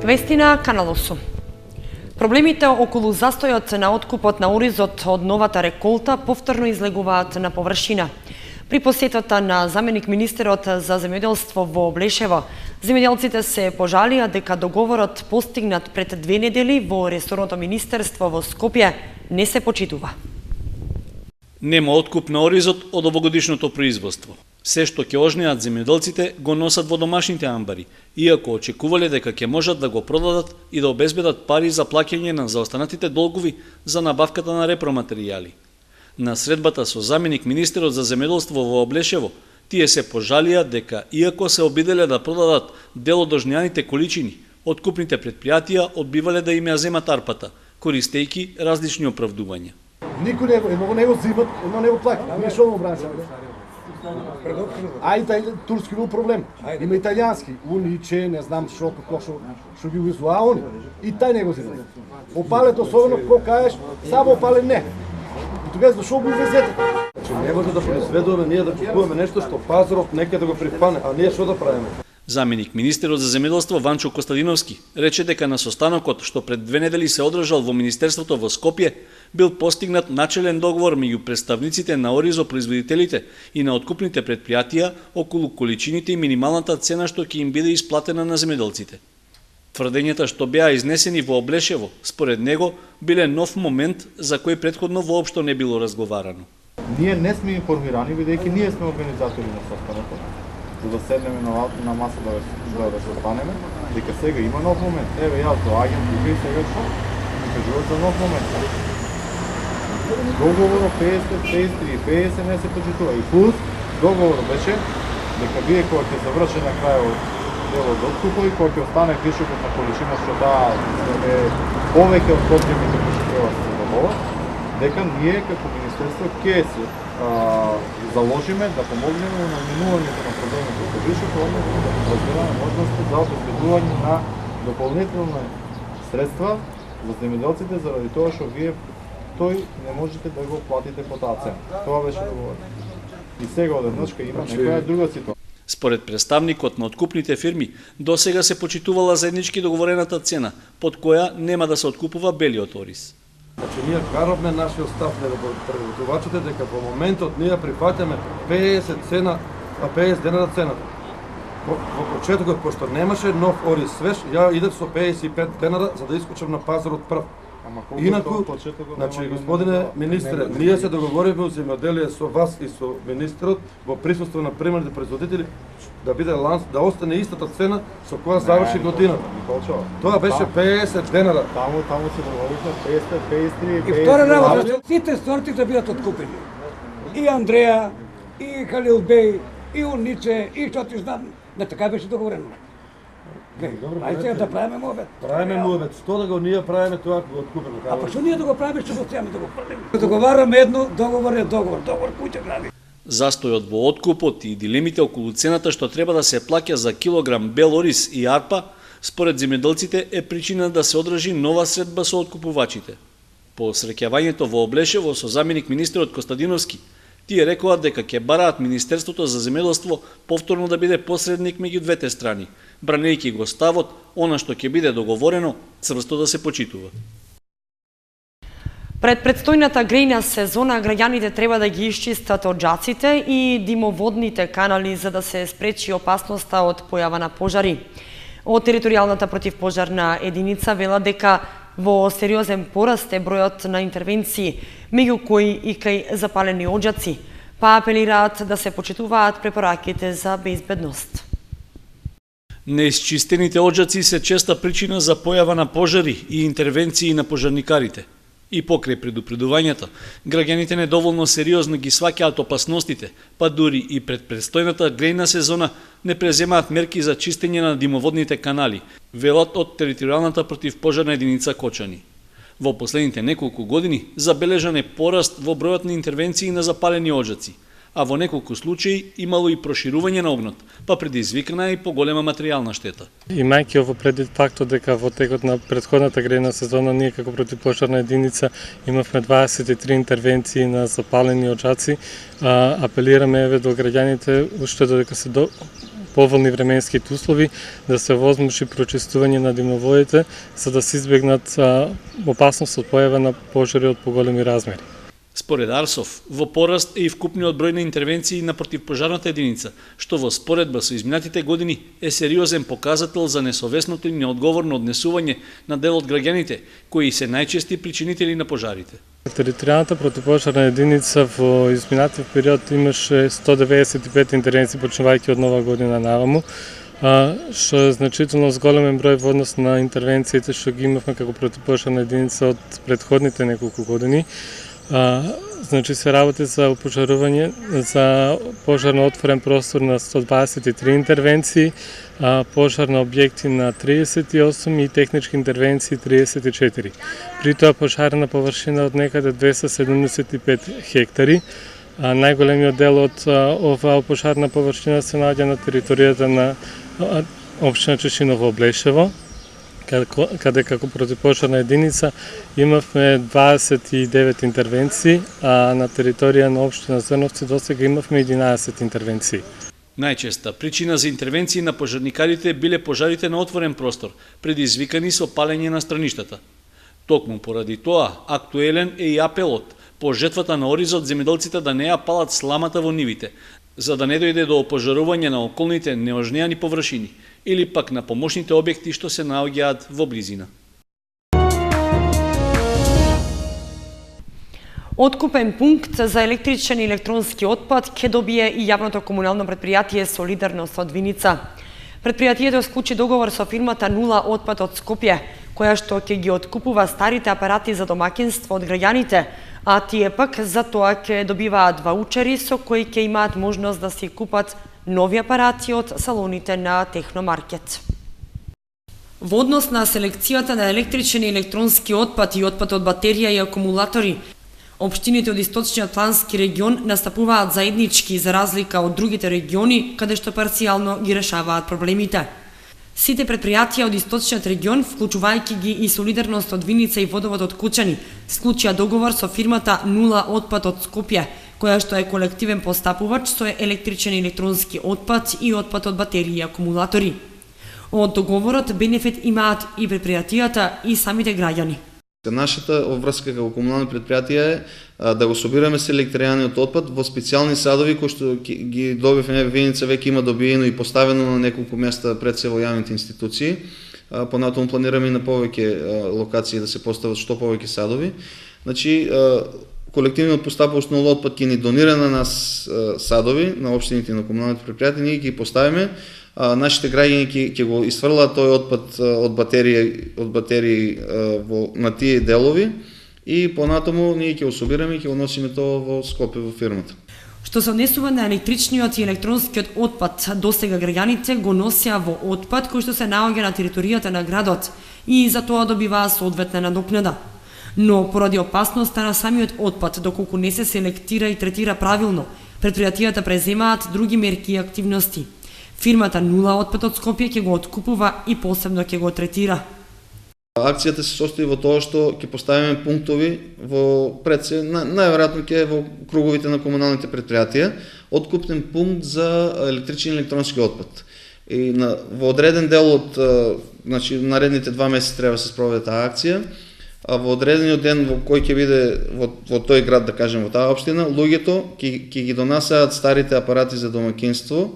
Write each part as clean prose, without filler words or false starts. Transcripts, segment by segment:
Вести на Канал 8. Проблемите околу застојот на откупот на оризот од новата реколта повторно излегуваат на површина. При посетата на заменик министерот за земјоделство во Блешево, земјоделците се пожалија дека договорот постигнат пред 2 недели во ресорното министерство во Скопје не се почитува. Нема откуп на оризот од овогодишното производство. Се што ќе ожнеат земјоделците го носат во домашните амбари, иако очекувале дека ќе можат да го продадат и да обезбедат пари за плаќање на заостанатите долгови за набавката на репроматеријали. На средбата со заменик министерот за земјоделство во Блешево, тие се пожалија дека иако се обиделе да продадат дел од ожнеаните количини, откупните предпријатија одбивале да им ја земат арпата, користејќи различни оправдувања. Никој не го зимат, едно не го плаќа. Не што го бранша. А и турски има проблем. Има италијански, униче, не знам што како што ги увезува они. И тај не го зимат. Опалет особено кога кажеш, само опалет не. И тогаш зашо го увезете? Не може да произведуваме ние да купуваме нешто што пазарот некаде го прифане, а ние што да правиме? Заменик министерот за земјоделство Ванчо Костадиновски рече дека на состанокот што пред 2 недели се одржал во министерството во Скопје бил постигнат начелен договор меѓу представниците на оризопроизводителите и на откупните предпријатија околу количините и минималната цена што ќе им биде исплатена на земјоделците. Тврдењата што беа изнесени во Блешево, според него, биле нов момент за кој претходно воопшто не било разговарано. Ние не сме информирани, бидејќи ние сме организатори на состанокот, за да седнеме на маса да се останеме, дека сега има нов момент. Еве јас доаѓам тука и сега што ми кажуват за нов момент. Договорот 50, 53, 50 не се почитува. И плюс договорот беше дека вие кога ќе заврши на крајот делот откупот и кога ќе остане вишокот на количина што е повеќе од потребните кои треба да се задоволат, дека ние како министерство ќе се заложиме да помогнеме на наминувањето на проблемите со вишокот, односно да разгледаме можности за обезбедување на дополнителни средства за земјоделците заради тоа што вие тој не можете да го платите по таа цена. Тоа беше договорено. И сега одеднашка има некоја друга ситуација. Според представникот на откупните фирми, досега се почитувала заеднички договорената цена, под која нема да се откупува белиот ориз. Значи ние каравме нашиот став на преводувачите дека во моментот ние прифатаме 50 цена, а 50 денара цената. Во почетокот, пошто немаше нов ориз свеж, ја идев со 55 денара за да искочам на пазарот прв. Инаку, значи, господине министре, ние се договоривме во земјоделие со вас и со министерот во присуство на примерните производители да биде ланс, да остане истата цена со која заврши годината. Тоа беше 50 денара. Таму се договоривме 50, 53, 50. И втора работа, сите сорти да бидат откупени. И Андреја, и Халил Бей, и Униче, и што ти знам, не така беше договорено. Ајде да правиме муабет. Правиме муабет. Што да го ние правиме тоа го откупиме? А па што ние да го правиме, што го цеаме да го правиме? Договараме едно, договор е договор, договор куќа гради. Застојот во откупот и дилемите околу цената што треба да се плаќа за килограм бел ориз и арпа, според земјоделците е причина да се одржи нова средба со откупувачите. По среќавањето во Блешево со заменик министерот Костадиновски, тие рекоа дека ќе бараат Министерството за земјоделство повторно да биде посредник меѓу двете страни, бранејќи го ставот, она што ќе биде договорено, цврсто да се почитува. Пред предстојната грејна сезона, граѓаните треба да ги исчистат оџаците и димоводните канали за да се спречи опасноста од појава на пожари. Од територијалната противпожарна единица вела дека во сериозен пораст е бројот на интервенции, меѓу кои и кај запалени оџаци, па апелираат да се почитуваат препораките за безбедност. Неисчистените оџаци се честа причина за појава на пожари и интервенции на пожарникарите. И покрај предупредувањата, граѓаните недоволно сериозно ги сваќаат опасностите, па дури и пред предстојната грејна сезона не преземаат мерки за чистење на димоводните канали, велат од територијалната противпожарна единица Кочани. Во последните неколку години забележан е пораст во бројот на интервенции на запалени оџаци, а во неколку случаи имало и проширување на огнот, па предизвикана и поголема материјална штета. Имајќи ово предвид фактот дека во текот на претходната грејна сезона ние како противпожарна единица имавме 23 интервенции на запалени оџаци, апелираме до граѓаните уште додека се поволни временските услови, да се овозможи прочистување на димоводите, за да се избегнат опасност од појава на пожари од поголеми размери. Според Арсов, во пораст е и вкупниот број на интервенции на противпожарната единица, што во споредба со изминатите години е сериозен показател за несовесното и неодговорно однесување на дел од граѓаните, кои се најчести причинители на пожарите. Територијалната противпожарна единица во изминатиот период имаше 195 интервенции почнувајќи од нова година наваму, што е значително зголемен број во однос на интервенциите што ги имавме како противпожарна единица од претходните неколку години. Значи се работи за опожарување, за пожар на отворен простор на 123 интервенции, пожар на објекти на 38 и технички интервенции 34. При тоа пожарна површина од некаде 275 хектари. Најголемиот дел од оваа пожарна површина се наоѓа на територијата на општина Чешиново Облешево, каде како противпожарна единица имавме 29 интервенции, а на територија на општина Зрновци досега имавме 11 интервенции. Најчеста причина за интервенции на пожарникарите биле пожарите на отворен простор, предизвикани со палење на страништата. Токму поради тоа, актуелен е и апелот по жетвата на ориз од земјоделците да не ја палат сламата во нивите, за да не дојде до опожарување на околните неожнеани површини или пак на помошните објекти што се наоѓаат во близина. Откупен пункт за електричен и електронски отпад ќе добие и јавното комунално претпријатие Солидарност од Виница. Претпријатието склучи договор со фирмата Нула отпад од Скопје, која што ќе ги откупува старите апарати за домаќинство од граѓаните, а тие пак за тоа ќе добиваат ваучери со кои ќе имаат можност да си купат нови апарати од салоните на Техномаркет. Во однос на селекцијата на електричен и електронски отпад и отпад од батерија и акумулатори, општините од Источниот плански регион настапуваат заеднички за разлика од другите региони, каде што парцијално ги решаваат проблемите. Сите претпријатија од Источниот регион, вклучувајќи ги и Солидарност од Виница и Водовод од Кучани, склучија договор со фирмата Нула отпад од Скопје, која што е колективен постапувач со електричен и електронски отпад и отпад од батерии и акумулатори. Од договорот бенефит имаат и претпријатијата и самите граѓани. Нашата обврска како комунално предпријатие е да го собираме селектираниот отпад во специјални садови кои што ги добивме. Виница веќе има добиено и поставено на неколку места пред се во јавните институции. Понатаму планираме и на повеќе локации да се постават што повеќе садови. Значи, колективниот постапувач на отпад ќе ни донира на нас садови, на општините на комуналните предпријатија, ние ќе ги поставиме. Нашите граѓани ќе го исфрлаат тој отпад од батерии на тие делови и понатаму ние ќе го собираме и ќе го носиме тоа во Скопје во фирмата. Што се однесува на електричниот и електронскиот отпад, досега граѓаните го носеа во отпад кој што се наоѓа на територијата на градот и за тоа добиваа соодветна надокнада. Но поради опасноста на самиот отпад, доколку не се селектира и третира правилно, претпријатијата преземаат други мерки и активности. Фирмата Нула отпад од Скопје ќе го откупува и посебно ќе го третира. Акцијата се состои во тоа што ќе поставиме пунктови во пред се, најверојатно ќе во круговите на комуналните предпријатија, откупен пункт за електричен и електронски отпад. И во одреден дел од, значи наредните 2 месеци треба да се спроведе таа акција, а во одредениот ден во кој ќе биде во тој град, да кажем, во таа општина, луѓето ќе ги донасаат старите апарати за домаќинство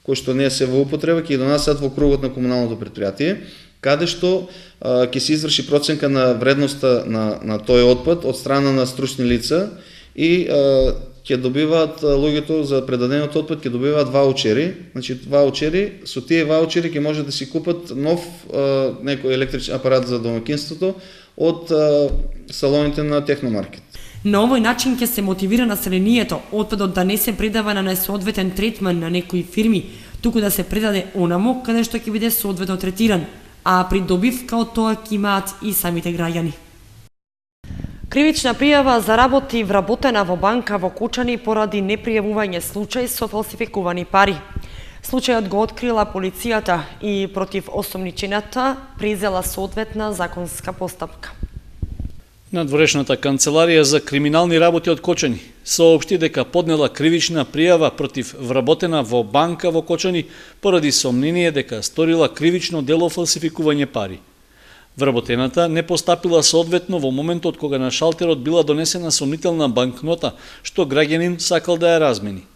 кои што не се во употреба, ќе ги донасаат во кругот на комуналното предпријатие, каде што ќе се изврши проценка на вредноста на тој отпад од страна на стручни лица и ќе добиваат луѓето за предадениот отпад, ќе добиваат ваучери. Значи ваучери, со тие ваучери ќе може да си купат нов некој електричен апарат за домаќинството од салоните на Техномаркет. На овој начин ќе се мотивира населението отпадот да не се предава на несоодветен третман на некои фирми, туку да се предаде онамо каде што ќе биде соодветно третиран, а придобивка од тоа ќе имаат и самите граѓани. Кривична пријава за работи вработена во банка во Кучани поради непријавување случај со фалсификувани пари. Случајот го открила полицијата и против осомничената презела соодветна законска постапка. Надворешната канцеларија за криминални работи од Кочани соопшти дека поднела кривична пријава против вработена во банка во Кочани поради сомнение дека сторила кривично дело фалсификување пари. Вработената не постапила соодветно во моментот кога на шалтерот била донесена сомнителна банкнота што граѓанин сакал да ја размени.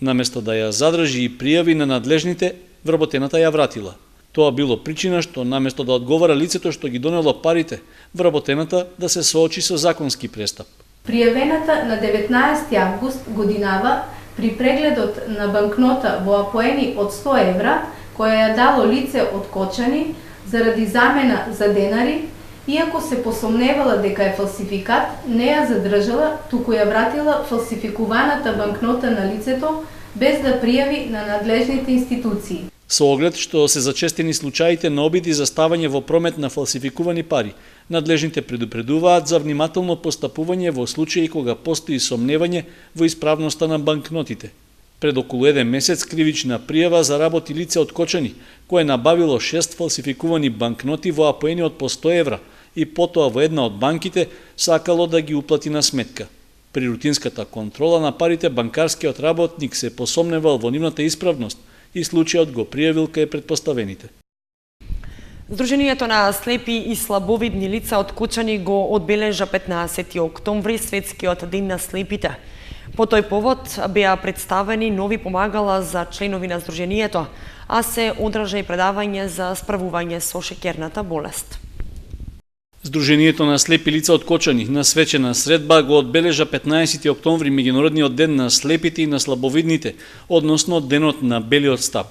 Наместо да ја задржи и пријави на надлежните, вработената ја вратила. Тоа било причина што наместо да одговара лицето што ги донело парите, вработената да се соочи со законски престап. Пријавената на 19 август годинава при прегледот на банкнота во апоени од 100 евра, која ја дало лице од Кочани заради замена за денари, иако се посомневала дека е фалсификат, не ја задржала, туку ја вратила фалсификуваната банкнота на лицето без да пријави на надлежните институции. Со оглед што се зачестени случаите на обиди за ставање во промет на фалсификувани пари, надлежните предупредуваат за внимателно постапување во случаи кога постои сомневање во исправноста на банкнотите. Пред околу 1 месец кривична пријава заработи лице од Кочани, кое набавило 6 фалсификувани банкноти во апоени од по 100 евра и потоа во една од банките сакало да ги уплати на сметка. При рутинската контрола на парите банкарскиот работник се посомневал во нивната исправност и случајот го пријавил кај претпоставените. Сдруженијето на слепи и слабовидни лица од Кочани го одбележа 15 октомври светскиот ден на слепите. По тој повод беа представени нови помагала за членови на Сдруженијето, а се одржа и предавање за справување со шеќерната болест. Сдруженијето на слепи лица од Кочани на свечена средба го одбележа 15 октомври меѓународниот ден на слепите и на слабовидните, односно денот на белиот стап.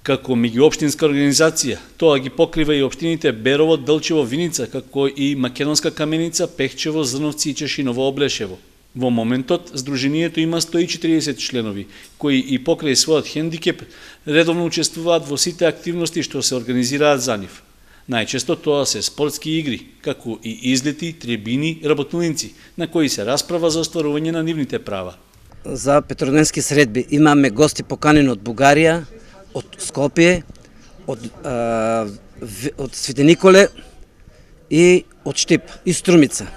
Како меѓуопштинска организација, тоа ги покрива и општините Берово, Делчево, Виница, како и Македонска Каменица, Пехчево, Зрновци и Чешиново, Облешево. Во моментот, Сдруженијето има 140 членови, кои и покрај својот хендикеп редовно учествуваат во сите активности што се организираат за нив. Најчесто тоа се спортски игри, како и излети, трибини, работилници, на кои се расправа за остварување на нивните права. За петродневски средби имаме гости поканени од Бугарија, од Скопје, од Свети Николе и од Штип и Струмица.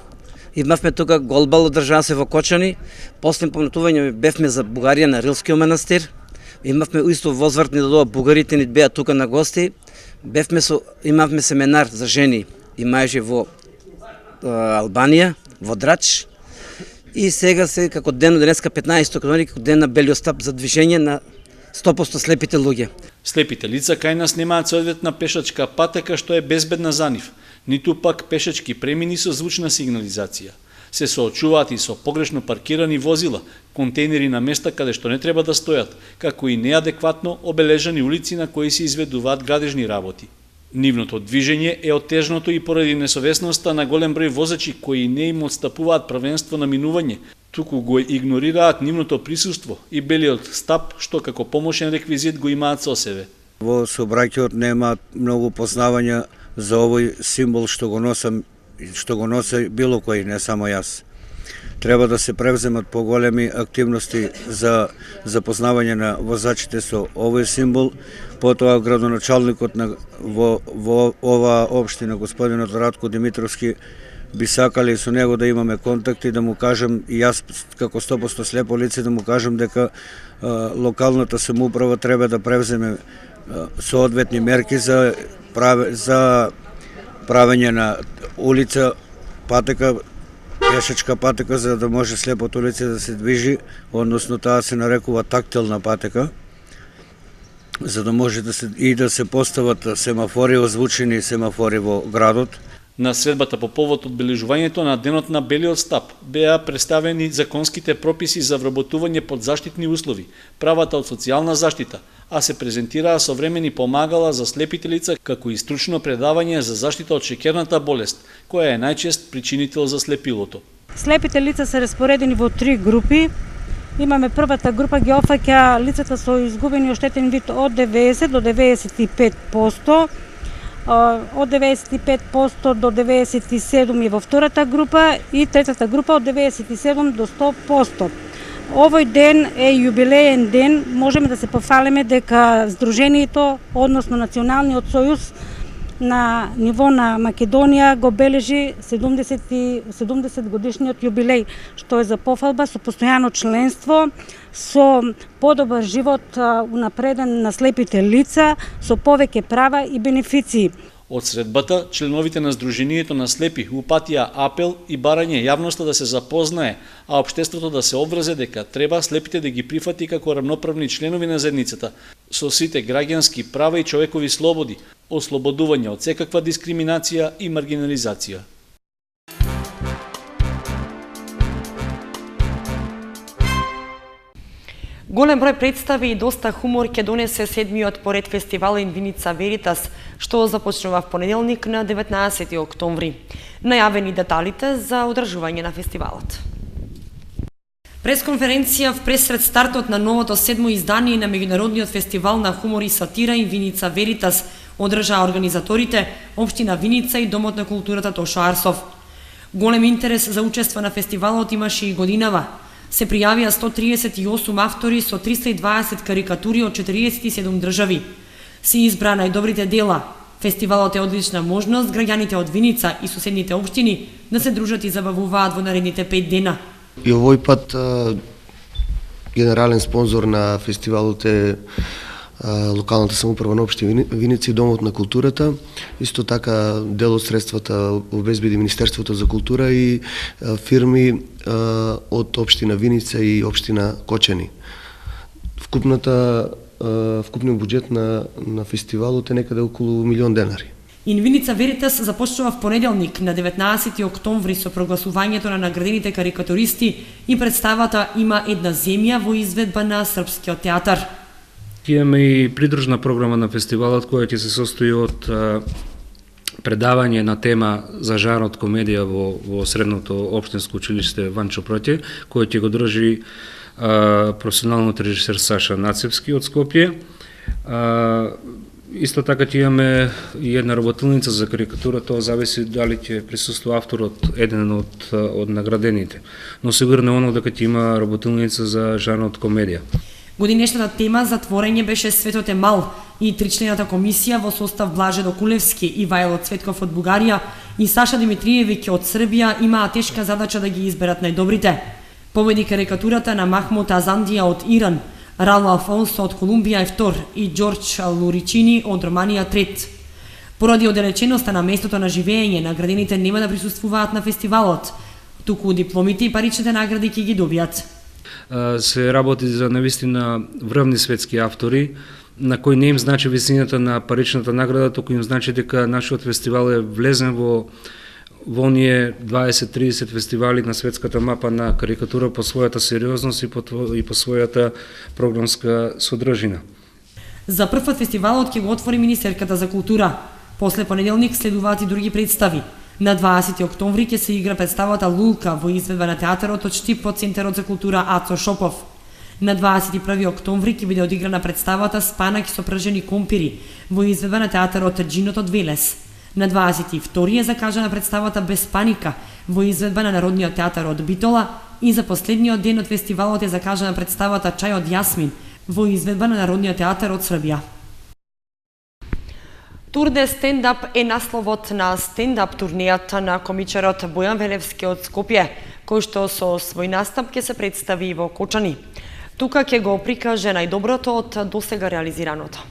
Имавме тука голбал одржан се во Кочани, после помнетување бевме за Бугарија на Рилскиот манастир, имавме исто возврат ни додоа бугарите ни беа тука на гости, имавме семинар за жени и мајжи во Албанија, во Драч, и сега се како ден денеска 15 октомври како ден на белиот стап за движење на 100% слепите луѓе. Слепите лица кај нас немаат соодветна пешачка патека што е безбедна за нив, ниту пак пешачки премини со звучна сигнализација. Се соочуваат и со погрешно паркирани возила, контейнери на места каде што не треба да стојат, како и неадекватно обележани улици на кои се изведуваат градежни работи. Нивното движење е оттежното и поради несовесноста на голем број возачи кои не им отстапуваат правенство на минување, туку го игнорираат нивното присуство и белиот стап што како помошен реквизит го имаат со себе. Во сообраќајот нема многу познавање за овој символ што го носи било кој, не само јас. Треба да се превземат поголеми активности за запознавање на возачите со овој символ. Потоа градоначалникот во оваа општина, господинот Радко Димитровски, би сакале со него да имаме контакти, да му кажем, и јас како 100% слепо лице, да му кажем дека локалната самоуправа треба да превземе соодветни мерки за правење на улица, патека, пешачка патека, за да може слепото лице да се движи, односно таа се нарекува тактилна патека, за да може да се постават семафори, озвучени семафори во градот. На средбата по повод одбележувањето на денот на белиот стап беа представени законските прописи за вработување под заштитни услови, правата од социјална заштита, а се презентираа современи помагала за слепите лица, како и стручно предавање за заштита од шеќерната болест, која е најчест причинител за слепилото. Слепите лица се распоредени во 3 групи. Имаме првата група ги опфаќа лицата со изгубени оштетен вид од 90 до 95%, од 95% до 97% е во втората група и третата група од 97 до 100%. Овој ден е јубилеен ден, можеме да се пофалиме дека Сдруженијето, односно Националниот сојуз, на ниво на Македонија го бележи 70 годишниот јубилеј, што е за пофалба со постојано членство, со подобар живот унапреден на слепите лица, со повеќе права и бенефиции. Од средбата, членовите на Сдруженијето на слепи упатија апел и барање јавноста да се запознае, а општеството да се обврзе дека треба слепите да ги прифати како рамноправни членови на заедницата, со сите граѓански права и човекови слободи, ослободување од секаква дискриминација и маргинализација. Голем број представи и доста хумор ќе донесе 7-миот поред фестивал Инвиница Веритас, што започнува в понеделник на 19 октомври. Најавени деталите за одржување на фестивалот. Пресконференција в пресред стартот на новото 7-мо издание на меѓународниот фестивал на хумор и сатира Инвиница Веритас одржаа организаторите, општина Виница и Домот на културата Тошо Арсов. Голем интерес за учество на фестивалот имаше и годинава. Се пријавија 138 автори со 320 карикатури од 47 држави. Се избра најдобрите дела. Фестивалот е одлична можност граѓаните од Виница и соседните општини да се дружат и забавуваат во наредните 5 дена. И овој пат генерален спонзор на фестивалот е локалната самоуправа на општина Виница и Домот на културата. Исто така дел од средствата обезбеди Министерството за култура и фирми од општина Виница и општина Кочани. Вкупниот буџет на фестивалот е некаде околу 1 милион денари. Инвиница Веритас започнува в понеделник на 19 октомври со прогласувањето на наградените карикатуристи и представата Има една земја во изведба на Српскиот театар. Имаме и придружна програма на фестивалот која ќе се состои од предавање на тема за жанрот комедија во средното општинско училиште Ванчо Проте, кој ќе го држи професионалниот режисер Саша Нацевски од Скопје. Исто така ќе имаме и една работилница за карикатура, тоа зависи дали ќе присуствува авторот еден од наградените. Но сигурно е оно дека ќе има работилница за жанрот комедија. Годинешната тема за творење беше Светот е мал и тричлената комисија во состав Блаже Докулевски и Вајло Цветков од Бугарија и Саша Димитриевиќ од Србија имаа тешка задача да ги изберат најдобрите. Победи карикатурата на Махмут Азандија од Иран, Рало Алфонсо од Колумбија е втор и Џорџ Луричини од Романија трет. Поради оддалеченоста на местото на живење, наградените нема да присуствуваат на фестивалот, туку дипломите и паричните награди ќе ги добијат. Се работи за навистина врвни светски автори, на кои не им значи висината на паричната награда, туку им значи дека нашиот фестивал е влезен во оние 20-30 фестивали на светската мапа на карикатура по својата сериозност и по својата програмска содржина. За прв пат фестивалот ќе го отвори Министерката за култура. После понеделник следуваат и други представи. На 20 октомври ќе се игра представата Лулка во изведба на театарот од Штип од Центарот за култура Ацо Шопов. На 21 октомври ќе биде одиграна представата Спанак со пражени компири во изведба на театарот Джинот од Велес. На 22 е закажана представата Без паника во изведба на Народниот театар од Битола и за последниот ден од фестивалот е закажана представата Чај од Јасмин во изведба на Народниот театар од Србија. Тур де стендап е насловот на стендап турнејата на комичарот Бојан Велевски од Скопје, кој што со свој настап ќе се представи во Кочани. Тука ќе го прикаже најдоброто од досега реализираното.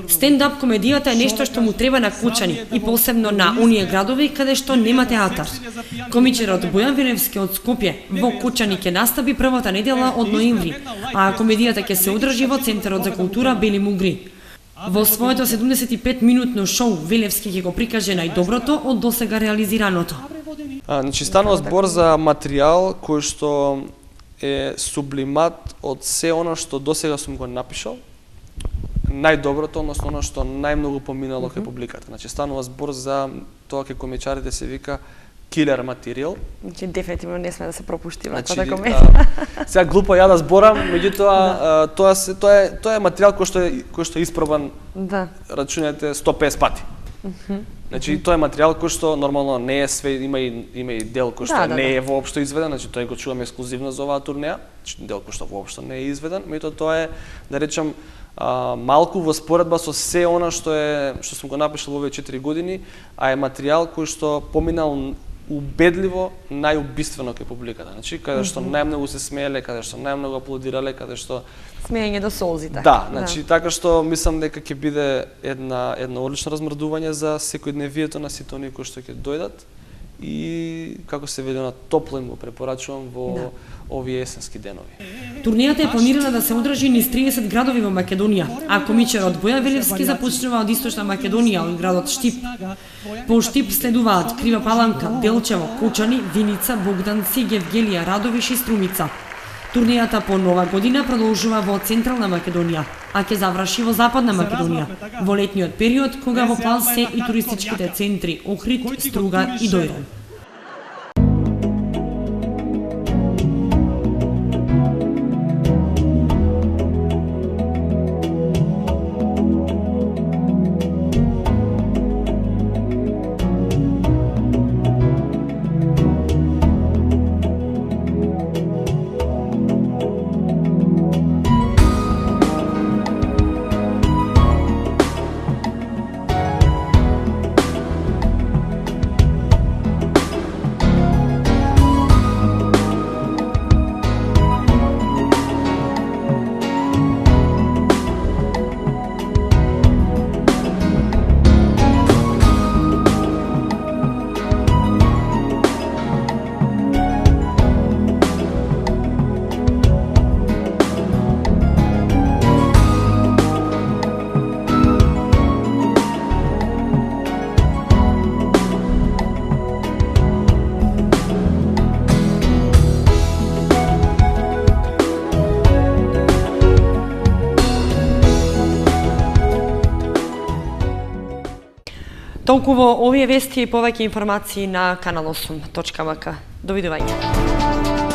Стендап комедијата е нешто што му треба на Кочани и посебно на оние градови каде што нема театар. Комичарот Бојан Велевски од Скопје во Кочани ќе настапи првата недела од ноември, а комедијата ќе се одржи во Центарот за култура Бели Мугри. Во своето 75-минутно шоу Велевски ќе го прикаже најдоброто од досега реализираното. Значи станува збор за материјал кој што е сублимат од се оно што досега сум го напишал. Најдоброто, односно оно што најмногу поминало кај публиката. Значи станува збор за тоа кај комичарите се вика килер материјал. Значи дефинитивно не сме да се пропушти вака значи, комедија. Сега глупо ја да зборам, меѓутоа тоа е материјал кој што е испробан. Да. Рачунете 150 пати. Значи тоа е материјал кој што нормално не е све, има и дел кој што не е воопшто изведен, значи тој го чуваме ексклузивно за оваа турнеја, значи дел кој што воопшто не е изведен, меѓутоа тоа е, да речем, малку во споредба со се она што сум го напишал во овие 4 години, а е материјал кој што поминал убедливо најубиствено кај публиката. Значи, каде што најмногу се смееле, каде што најмногу аплодирале, каде што смеење до солзите. Да, значи така што мислам дека ќе биде едно одлично размрдување за секојдневието на сите оние кои што ќе дојдат и како се вели на топло им го препорачувам во овие есенски денови. Турнијата е планирана да се одржи низ 30 градови во Македонија, а комичарот Бојавелевски започнува од Источна Македонија, од градот Штип. По Штип следуваат Крива Паланка, Белчево, Кучани, Виница, Богданци, Гевгелија, Радовиш и Струмица. Турнијата по Нова година продолжува во Централна Македонија, а ќе заврши во Западна Македонија, во летниот период кога во план се и туристичките центри Охрид, Струга и Дојран. Толку во овие вести и повеќе информации на канал 8.mk. Довидување.